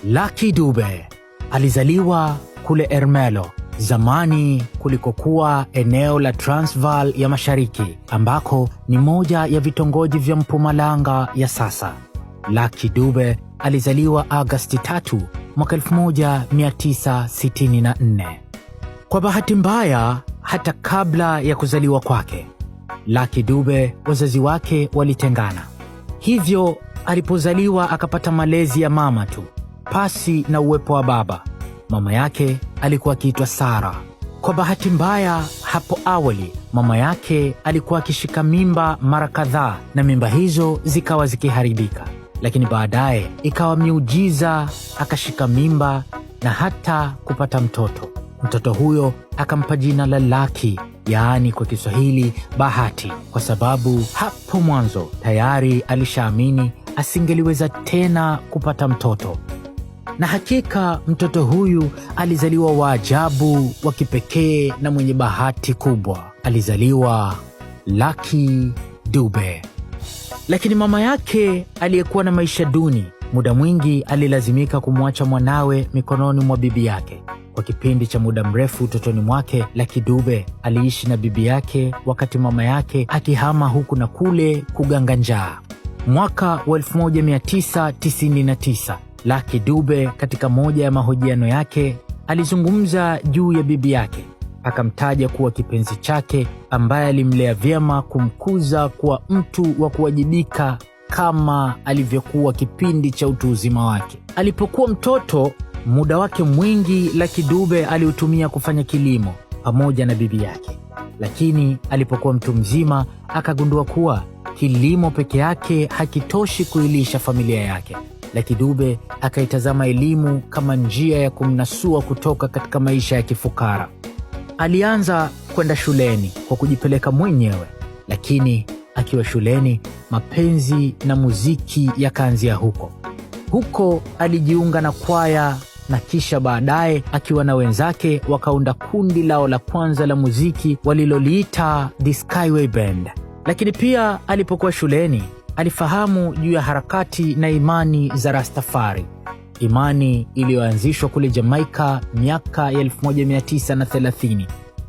Lucky Dube alizaliwa kule Ermelo, zamani kulikokuwa eneo la Transvaal ya Mashariki, ambako ni moja ya vitongoji vya Mpumalanga ya sasa. Lucky Dube alizaliwa Agosti 3 mwaka 1964. Kwa bahati mbaya, hata kabla ya kuzaliwa kwake, Lucky Dube wazazi wake walitengana. Hivyo alipozaliwa akapata malezi ya mama tu, pasi na uwepo wa baba. Mama yake alikuwa akiitwa Sara. Kwa bahati mbaya, hapo awali mama yake alikuwa akishika mimba mara kadhaa na mimba hizo zikawa zikiharibika. Lakini baadaye ikawa miujiza, akashika mimba na hata kupata mtoto. Mtoto huyo akampa jina la Lucky, yaani kwa Kiswahili bahati, kwa sababu hapo mwanzo tayari alishaamini asingeliweza tena kupata mtoto. Na hakika mtoto huyu alizaliwa wa ajabu, wa kipekee na mwenye bahati kubwa. Alizaliwa Lucky Dube. Lakini mama yake aliyekuwa na maisha duni, muda mwingi alilazimika kumwacha mwanawe mikononi mwa bibi yake. Kwa kipindi cha muda mrefu utotoni mwake, Lucky Dube aliishi na bibi yake wakati mama yake akihama huku na kule kuganga njaa. Mwaka wa 1999, Lucky Dube katika moja ya mahojiano yake alizungumza juu ya bibi yake. Akamtaja kuwa kipenzi chake ambaye alimlea vyema, kumkuza kuwa mtu wa kuwajibika kama alivyokuwa kipindi cha utu uzima wake. Alipokuwa mtoto, muda wake mwingi Lucky Dube aliutumia kufanya kilimo pamoja na bibi yake. Lakini alipokuwa mtu mzima akagundua kuwa kilimo peke yake hakitoshi kuilisha familia yake. Lucky Dube akaitazama elimu kama njia ya kumnasua kutoka katika maisha ya kifukara. Alianza kwenda shuleni kwa kujipeleka mwenyewe, lakini akiwa shuleni mapenzi na muziki yakaanzia huko. Huko alijiunga na kwaya na kisha baadaye akiwa na wenzake wakaunda kundi lao la kwanza la muziki waliloliita The Skyway Band. Lakini pia alipokuwa shuleni alifahamu juu ya harakati na imani za Rastafari, imani iliyoanzishwa kule Jamaica miaka ya 1930.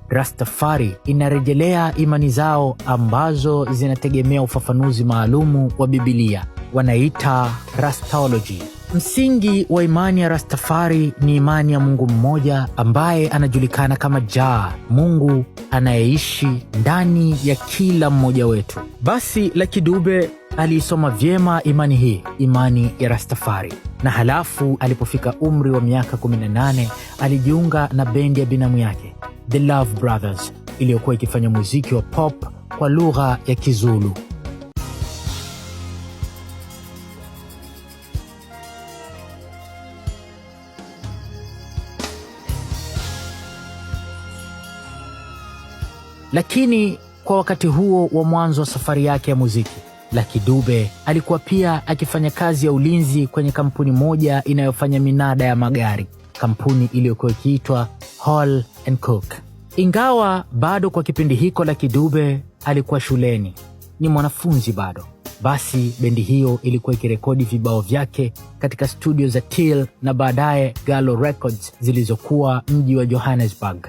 Rastafari inarejelea imani zao ambazo zinategemea ufafanuzi maalumu wa Biblia, wanaita Rastology. Msingi wa imani ya Rastafari ni imani ya Mungu mmoja ambaye anajulikana kama Jah, Mungu anayeishi ndani ya kila mmoja wetu. Basi Lucky Dube aliisoma vyema imani hii, imani ya Rastafari, na halafu alipofika umri wa miaka 18 alijiunga na bendi ya binamu yake The Love Brothers iliyokuwa ikifanya muziki wa pop kwa lugha ya Kizulu. Lakini kwa wakati huo wa mwanzo wa safari yake ya muziki, Lucky Dube alikuwa pia akifanya kazi ya ulinzi kwenye kampuni moja inayofanya minada ya magari, kampuni iliyokuwa ikiitwa Hall & Cook. Ingawa bado kwa kipindi hiko Lucky Dube alikuwa shuleni, ni mwanafunzi bado, basi bendi hiyo ilikuwa ikirekodi vibao vyake katika studio za Till na baadaye Gallo Records zilizokuwa mji wa Johannesburg.